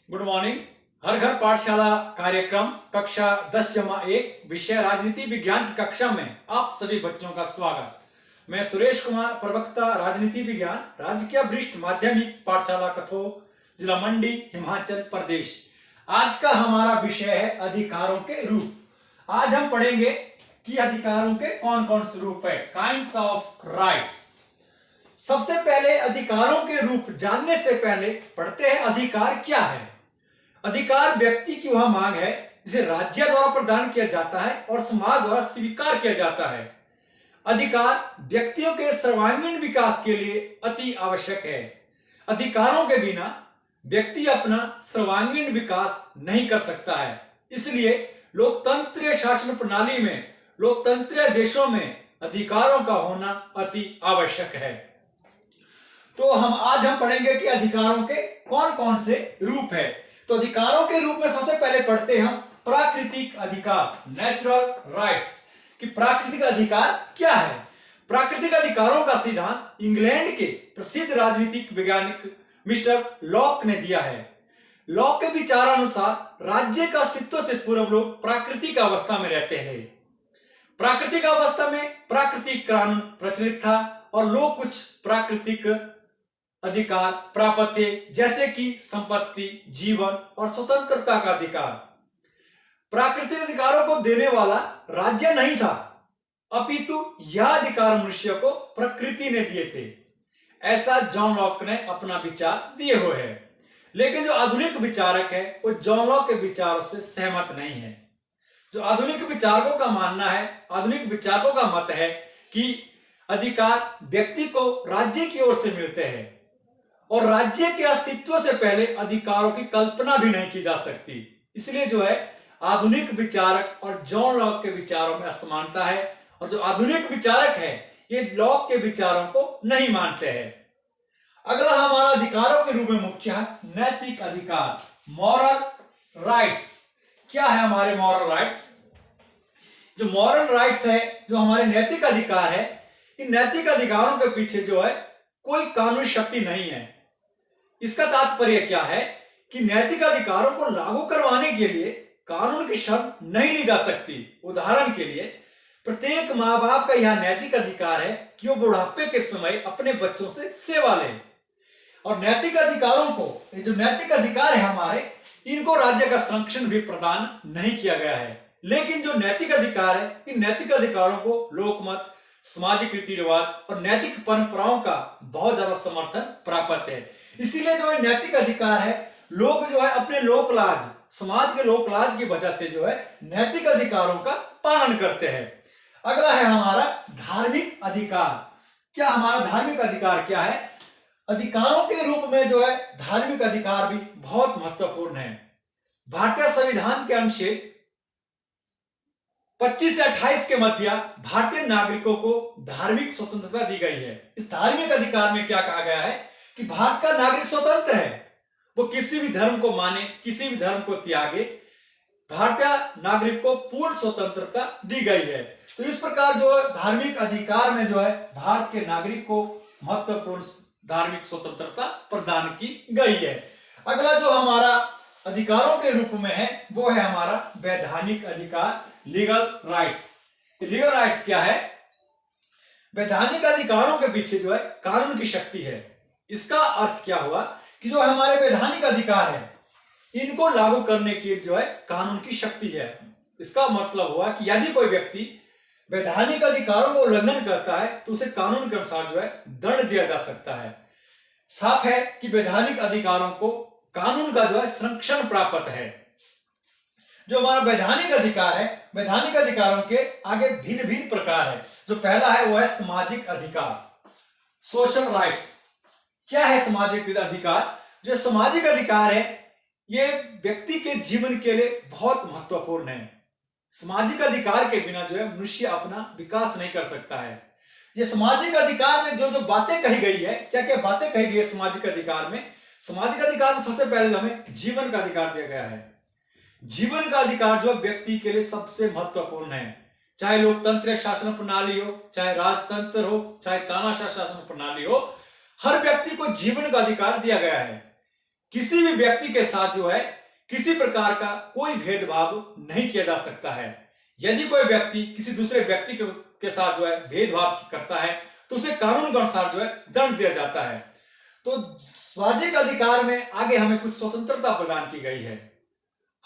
Good morning. हर घर पाठशाला कार्यक्रम कक्षा 10-1 विषय राजनीति विज्ञान की कक्षा में आप सभी बच्चों का स्वागत। मैं सुरेश कुमार, प्रवक्ता राजनीति विज्ञान, राजकीय वरिष्ठ माध्यमिक पाठशाला कथोक, जिला मंडी, हिमाचल प्रदेश। आज का हमारा विषय है अधिकारों के रूप। आज हम पढ़ेंगे कि अधिकारों के कौन कौन से रूप है, काइंड्स ऑफ राइट्स। सबसे पहले अधिकारों के रूप जानने से पहले पढ़ते हैं अधिकार क्या है। अधिकार व्यक्ति की वह मांग है जिसे राज्य द्वारा प्रदान किया जाता है और समाज द्वारा स्वीकार किया जाता है। अधिकार व्यक्तियों के सर्वांगीण विकास के लिए अति आवश्यक है। अधिकारों के बिना व्यक्ति अपना सर्वांगीण विकास नहीं कर सकता है। इसलिए लोकतंत्रीय शासन प्रणाली में, लोकतंत्रीय देशों में अधिकारों का होना अति आवश्यक है। तो आज हम पढ़ेंगे कि अधिकारों के कौन कौन से रूप है। तो अधिकारों के रूप में सबसे पहले पढ़ते हैं हम प्राकृतिक अधिकार, नेचुरल राइट्स, कि प्राकृतिक अधिकार क्या है। प्राकृतिक अधिकारों का सिद्धांत इंग्लैंड के प्रसिद्ध राजनीतिक वैज्ञानिक मिस्टर लॉक ने दिया है। लॉक के विचारानुसार राज्य का अस्तित्व से पूर्व लोग प्राकृतिक अवस्था में रहते हैं। प्राकृतिक अवस्था में प्राकृतिक कानून प्रचलित था और लोग कुछ प्राकृतिक अधिकार प्राप्त थे, जैसे कि संपत्ति, जीवन और स्वतंत्रता का अधिकार। प्राकृतिक अधिकारों को देने वाला राज्य नहीं था, अपितु यह अधिकार मनुष्य को प्रकृति ने दिए थे। ऐसा जॉन लॉक ने अपना विचार दिए हुए है। लेकिन जो आधुनिक विचारक है वो जॉन लॉक के विचारों से सहमत नहीं है। जो आधुनिक विचारकों का मानना है, आधुनिक विचारकों का मत है कि अधिकार व्यक्ति को राज्य की ओर से मिलते हैं और राज्य के अस्तित्व से पहले अधिकारों की कल्पना भी नहीं की जा सकती। इसलिए जो है आधुनिक विचारक और जॉन लॉक के विचारों में असमानता है और जो आधुनिक विचारक है ये लॉक के विचारों को नहीं मानते हैं। अगला हमारा अधिकारों के रूप में मुख्य है नैतिक अधिकार, मॉरल राइट्स। क्या है हमारे मॉरल राइट्स? जो मॉरल राइट्स है, जो हमारे नैतिक अधिकार है, इन नैतिक अधिकारों के पीछे जो है कोई कानूनी शक्ति नहीं है। इसका तात्पर्य क्या है कि नैतिक अधिकारों को लागू करवाने के लिए कानून की शर्त नहीं ली जा सकती। उदाहरण के लिए प्रत्येक माँ बाप का यह नैतिक अधिकार है कि वो बुढ़ापे के समय अपने बच्चों से सेवा ले। और नैतिक अधिकारों को, ये जो नैतिक अधिकार है हमारे, इनको राज्य का संरक्षण भी प्रदान नहीं किया गया है। लेकिन जो नैतिक अधिकार है, इन नैतिक अधिकारों को लोकमत, सामाजिक रीति रिवाज और नैतिक परंपराओं का बहुत ज्यादा समर्थन प्राप्त है। इसीलिए जो है नैतिक अधिकार है, लोग जो है अपने लोकलाज, समाज के लोकलाज की वजह से जो है नैतिक अधिकारों का पालन करते हैं। अगला है हमारा धार्मिक अधिकार। क्या हमारा धार्मिक अधिकार क्या है? अधिकारों के रूप में जो है धार्मिक अधिकार भी बहुत महत्वपूर्ण है। भारतीय संविधान के अनुच्छेद 25 से 28 के मध्य भारतीय नागरिकों को धार्मिक स्वतंत्रता दी गई है। इस धार्मिक अधिकार में क्या कहा गया है कि भारत का नागरिक स्वतंत्र है, वो किसी भी धर्म को माने, किसी भी धर्म को त्यागे, भारतीय नागरिक को पूर्ण स्वतंत्रता दी गई है। तो इस प्रकार जो धार्मिक अधिकार में जो है भारत के नागरिक को महत्वपूर्ण धार्मिक स्वतंत्रता प्रदान की गई है। अगला जो हमारा अधिकारों के रूप में है वो है हमारा वैधानिक अधिकार, लीगल राइट्स। लीगल राइट्स क्या है? वैधानिक अधिकारों के पीछे जो है कानून की शक्ति है। इसका अर्थ क्या हुआ कि जो हमारे वैधानिक अधिकार है इनको लागू करने की जो है कानून की शक्ति है। इसका मतलब हुआ कि यदि कोई व्यक्ति वैधानिक अधिकारों को उल्लंघन करता है तो उसे कानून के अनुसार जो है दंड दिया जा सकता है। साफ है कि वैधानिक अधिकारों को कानून का जो है संरक्षण प्राप्त है। जो हमारा वैधानिक अधिकार है, वैधानिक अधिकारों के आगे भिन्न भिन्न प्रकार है। जो पहला है वो है सामाजिक अधिकार, सोशल राइट्स। क्या है सामाजिक अधिकार? जो सामाजिक अधिकार है ये व्यक्ति के जीवन के लिए बहुत महत्वपूर्ण है। सामाजिक अधिकार के बिना जो है मनुष्य अपना विकास नहीं कर सकता है। ये सामाजिक अधिकार में जो जो बातें कही गई है, क्या क्या बातें कही गई है सामाजिक अधिकार में? सामाजिक अधिकार में सबसे पहले हमें जीवन का अधिकार दिया गया है। जीवन का अधिकार जो व्यक्ति के लिए सबसे महत्वपूर्ण है। चाहे लोकतंत्र शासन प्रणाली हो, चाहे राजतंत्र हो, चाहे तानाशाह शासन प्रणाली हो, हर व्यक्ति को जीवन का अधिकार दिया गया है। किसी भी व्यक्ति के साथ जो है किसी प्रकार का कोई भेदभाव नहीं किया जा सकता है। यदि कोई व्यक्ति किसी दूसरे व्यक्ति के साथ जो है भेदभाव करता है तो उसे कानून के अनुसार जो है दंड दिया जाता है। तो सामाजिक अधिकार में आगे हमें कुछ स्वतंत्रता प्रदान की गई है।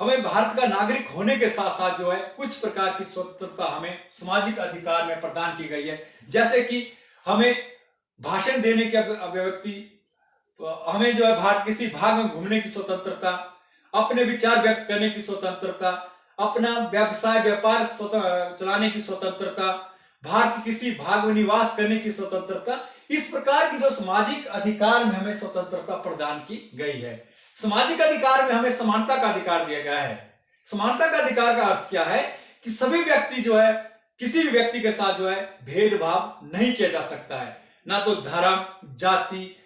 हमें भारत का नागरिक होने के साथ साथ जो है कुछ प्रकार की स्वतंत्रता हमें सामाजिक अधिकार में प्रदान की गई है। जैसे कि हमें भाषण देने की अभिव्यक्ति, हमें जो है भारत किसी भाग में घूमने की स्वतंत्रता, अपने विचार व्यक्त करने की स्वतंत्रता, अपना व्यवसाय व्यापार चलाने की स्वतंत्रता, भारत के किसी भाग में निवास करने की स्वतंत्रता, इस प्रकार की जो सामाजिक अधिकार में हमें स्वतंत्रता प्रदान की गई है। सामाजिक अधिकार में हमें समानता का अधिकार दिया गया है। समानता का अधिकार का अर्थ क्या है कि सभी व्यक्ति जो है किसी भी व्यक्ति के साथ जो है भेदभाव नहीं किया जा सकता है। ना तो धर्म, जाति,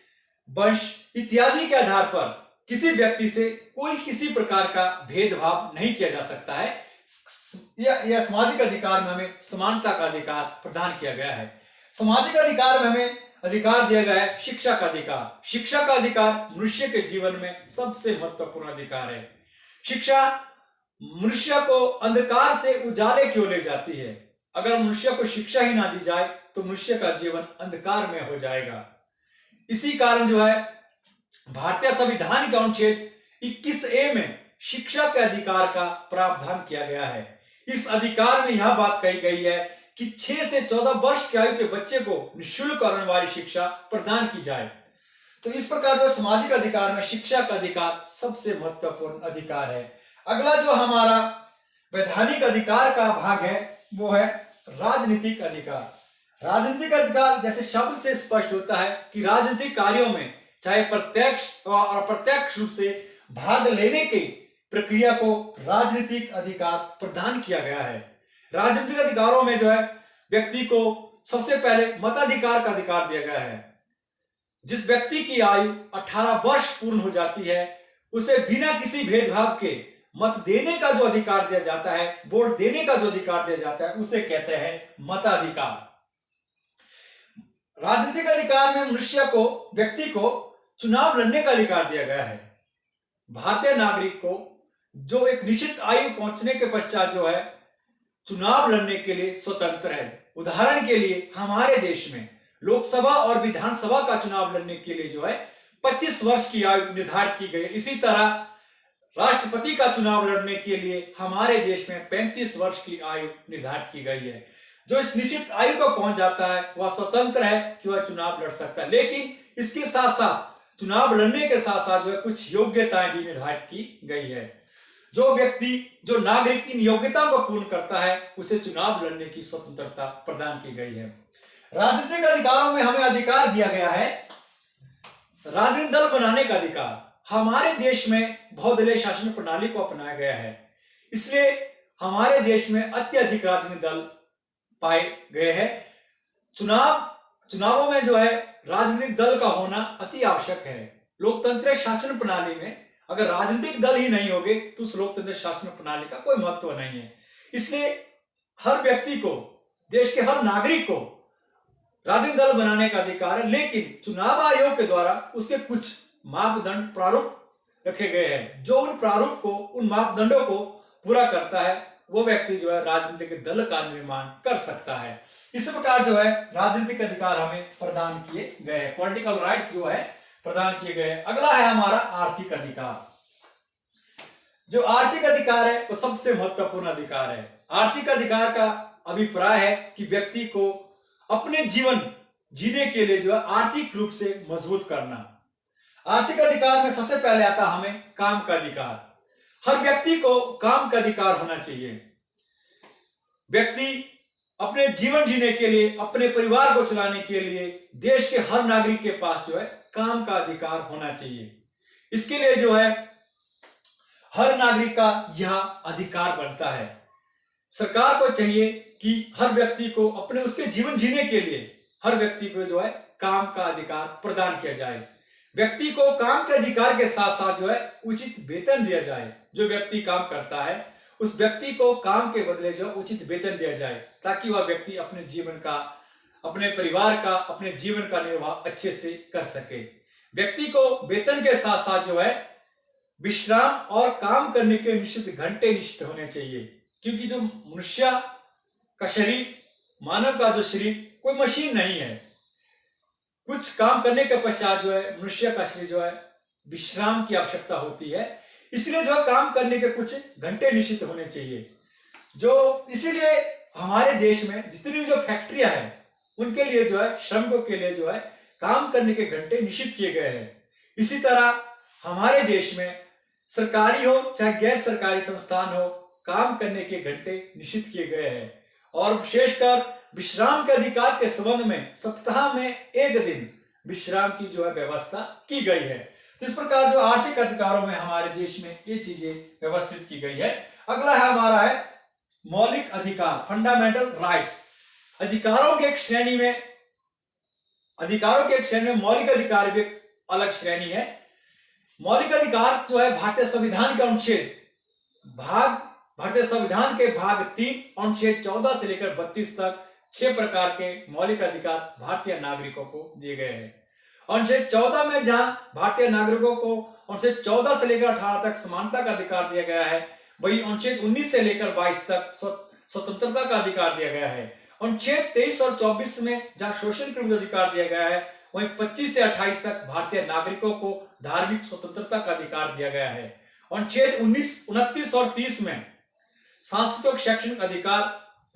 वंश इत्यादि के आधार पर किसी व्यक्ति से कोई किसी प्रकार का भेदभाव नहीं किया जा सकता है। यह सामाजिक अधिकार में हमें समानता का अधिकार प्रदान किया गया है। सामाजिक अधिकार में हमें अधिकार दिया गया है शिक्षा का अधिकार। शिक्षा का अधिकार मनुष्य के जीवन में सबसे महत्वपूर्ण अधिकार है। शिक्षा मनुष्य को अंधकार से उजाले की ओर ले जाती है। अगर मनुष्य को शिक्षा ही ना दी जाए तो मनुष्य का जीवन अंधकार में हो जाएगा। इसी कारण जो है भारतीय संविधान के अनुच्छेद 21A में शिक्षा के अधिकार का प्रावधान किया गया है। इस अधिकार में यह बात कही गई है कि 6 से 14 वर्ष की आयु के बच्चे को निःशुल्क और अनिवार्य शिक्षा प्रदान की जाए। तो इस प्रकार जो सामाजिक अधिकार में शिक्षा का अधिकार सबसे महत्वपूर्ण अधिकार है। अगला जो हमारा वैधानिक अधिकार का भाग है वो है राजनीतिक अधिकार। राजनीतिक अधिकार जैसे शब्द से स्पष्ट होता है कि राजनीतिक कार्यों में चाहे प्रत्यक्ष और अप्रत्यक्ष रूप से भाग लेने की प्रक्रिया को राजनीतिक अधिकार प्रदान किया गया है। राजनीतिक अधिकारों में जो है व्यक्ति को सबसे पहले मताधिकार का अधिकार दिया गया है। जिस व्यक्ति की आयु 18 वर्ष पूर्ण हो जाती है उसे बिना किसी भेदभाव के मत देने का जो अधिकार दिया जाता है, वोट देने का जो अधिकार दिया जाता है, उसे कहते हैं मताधिकार। राजनीतिक अधिकार में मनुष्य को, व्यक्ति को चुनाव लड़ने का अधिकार दिया गया है। भारतीय नागरिक को जो एक निश्चित आयु पहुंचने के पश्चात जो है चुनाव लड़ने के लिए स्वतंत्र है। उदाहरण के लिए हमारे देश में लोकसभा और विधानसभा का चुनाव लड़ने के लिए जो है 25 वर्ष की आयु निर्धारित की गई है। इसी तरह राष्ट्रपति का चुनाव लड़ने के लिए हमारे देश में 35 वर्ष की आयु निर्धारित की गई है। जो इस निश्चित आयु को पहुंच जाता है वह स्वतंत्र है कि वह चुनाव लड़ सकता है। लेकिन इसके साथ साथ चुनाव लड़ने के साथ साथ जो है कुछ योग्यताएं भी निर्धारित की गई है। जो व्यक्ति, जो नागरिक इन योग्यताओं को पूर्ण करता है उसे चुनाव लड़ने की स्वतंत्रता प्रदान की गई है। राजनीतिक अधिकारों में हमें अधिकार दिया गया है राजनीतिक दल बनाने का अधिकार। हमारे देश में बहुदलीय शासन प्रणाली को अपनाया गया है, इसलिए हमारे देश में अत्यधिक राजनीतिक दल पाए गए हैं। चुनावों में जो है राजनीतिक दल का होना अति आवश्यक है। लोकतंत्र शासन प्रणाली में अगर राजनीतिक दल ही नहीं होंगे तो उस लोकतंत्र शासन प्रणाली का कोई महत्व नहीं है। इसलिए हर व्यक्ति को, देश के हर नागरिक को राजनीतिक दल बनाने का अधिकार है। लेकिन चुनाव आयोग के द्वारा उसके कुछ मापदंड, प्रारूप रखे गए हैं। जो उन प्रारूप को, उन मापदंडों को पूरा करता है वो व्यक्ति जो है राजनीतिक दल का निर्माण कर सकता है। इस प्रकार जो है राजनीतिक अधिकार हमें प्रदान किए गए हैं, पॉलिटिकल राइट्स जो है प्रदान किए गए हैं। अगला है हमारा आर्थिक अधिकार। जो आर्थिक अधिकार है वो सबसे महत्वपूर्ण अधिकार है। आर्थिक अधिकार का अभिप्राय है कि व्यक्ति को अपने जीवन जीने के लिए जो है आर्थिक रूप से मजबूत करना। आर्थिक अधिकार में सबसे पहले आता हमें काम का अधिकार। हर व्यक्ति को काम का अधिकार होना चाहिए। व्यक्ति अपने जीवन जीने के लिए, अपने परिवार को चलाने के लिए देश के हर नागरिक के पास जो है काम का अधिकार होना चाहिए। इसके लिए जो है हर नागरिक का यह अधिकार बनता है। सरकार को चाहिए कि हर व्यक्ति को अपने, उसके जीवन जीने के लिए हर व्यक्ति को जो है काम का अधिकार प्रदान किया जाए। व्यक्ति को काम के अधिकार के साथ साथ जो है उचित वेतन दिया जाए। जो व्यक्ति काम करता है उस व्यक्ति को काम के बदले जो उचित वेतन दिया जाए, ताकि वह व्यक्ति अपने जीवन का, अपने परिवार का, अपने जीवन का निर्वाह अच्छे से कर सके। व्यक्ति को वेतन के साथ साथ जो है विश्राम और काम करने के निश्चित घंटे निश्चित होने चाहिए, क्योंकि जो मनुष्य का शरीर, मानव का जो शरीर कोई मशीन नहीं है। कुछ काम करने के पश्चात जो है मनुष्य का शरीर जो है विश्राम की आवश्यकता होती है, इसलिए जो है काम करने के कुछ घंटे निश्चित होने चाहिए। जो इसीलिए हमारे देश में जितनी भी जो फैक्ट्रियां हैं उनके लिए जो है श्रमिकों के लिए जो है काम करने के घंटे निश्चित किए गए हैं। इसी तरह हमारे देश में सरकारी हो चाहे गैर सरकारी संस्थान हो, काम करने के घंटे निश्चित किए गए हैं। और विशेषकर विश्राम के अधिकार के संबंध में सप्ताह में एक दिन विश्राम की जो है व्यवस्था की गई है। इस प्रकार जो आर्थिक अधिकारों में हमारे देश में ये चीजें व्यवस्थित की गई है। अगला है हमारा है मौलिक अधिकार, फंडामेंटल राइट्स। अधिकारों के एक श्रेणी में मौलिक अधिकार भी एक अलग श्रेणी है। मौलिक अधिकार जो है भारतीय संविधान के भाग 3 अनुच्छेद 14 से लेकर 32 तक 6 प्रकार के मौलिक अधिकार भारतीय नागरिकों को दिए गए हैं। अनुच्छेद 14 में जहां भारतीय नागरिकों को अनुच्छेद 14 से लेकर 18 तक समानता का अधिकार दिया गया है, वही अनुच्छेद 19 से लेकर 22 तक स्वतंत्रता का अधिकार दिया गया है। अनुच्छेद 23 और 24 में जहां शोषण के विरुद्ध अधिकार दिया गया है, वहीं 25 से 28 तक भारतीय नागरिकों को धार्मिक स्वतंत्रता का अधिकार दिया गया है। अनुच्छेद 29 और 30 में सांस्कृतिक शैक्षणिक अधिकार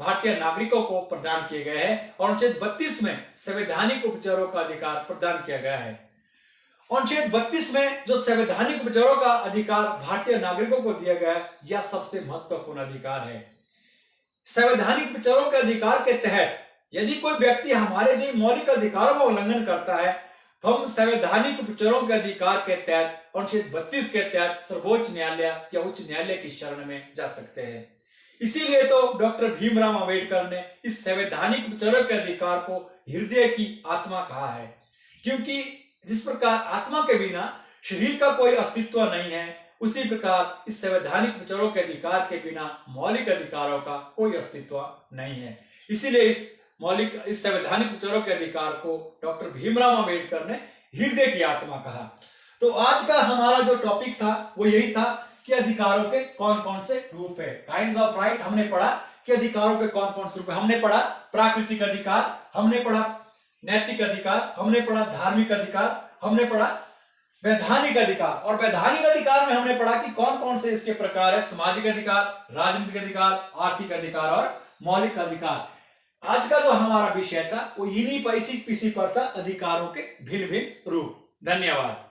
भारतीय नागरिकों को प्रदान किए गए हैं और अनुच्छेद 32 में संवैधानिक उपचारों का अधिकार प्रदान किया गया है। अनुच्छेद 32 में जो संवैधानिक उपचारों का अधिकार भारतीय नागरिकों को दिया गया है, यह सबसे महत्वपूर्ण अधिकार है। संवैधानिक उपचारों के अधिकार के तहत यदि कोई व्यक्ति हमारे जो मौलिक अधिकारों का उल्लंघन करता है, तो हम संवैधानिक उपचारों के अधिकार के तहत अनुच्छेद 32 के तहत सर्वोच्च न्यायालय या उच्च न्यायालय की शरण में जा सकते हैं। इसीलिए तो डॉक्टर भीमराव अंबेडकर ने इस संवैधानिक उपचारों के अधिकार को हृदय की आत्मा कहा है, क्योंकि जिस प्रकार आत्मा के बिना शरीर का कोई अस्तित्व नहीं है, उसी प्रकार इस संवैधानिक उपचारों के अधिकार के बिना मौलिक अधिकारों का कोई अस्तित्व नहीं है। इसीलिए इस संवैधानिक उपचारों के अधिकार को डॉक्टर भीमराव अंबेडकर ने हृदय की आत्मा कहा। तो आज का हमारा जो टॉपिक था वो यही था कि अधिकारों के कौन कौन से रूप है। काइंड्स ऑफ राइट हमने पढ़ा कि अधिकारों के कौन कौन से रूप है। हमने पढ़ा प्राकृतिक अधिकार, हमने पढ़ा नैतिक अधिकार, हमने पढ़ा धार्मिक अधिकार, हमने पढ़ा वैधानिक अधिकार, और वैधानिक अधिकार में हमने पढ़ा कि कौन कौन से इसके प्रकार है। सामाजिक अधिकार, राजनीतिक अधिकार, आर्थिक अधिकार और मौलिक अधिकार। आज का जो हमारा विषय था वो इसी पर था, अधिकारों के भिन्न भिन्न रूप। धन्यवाद।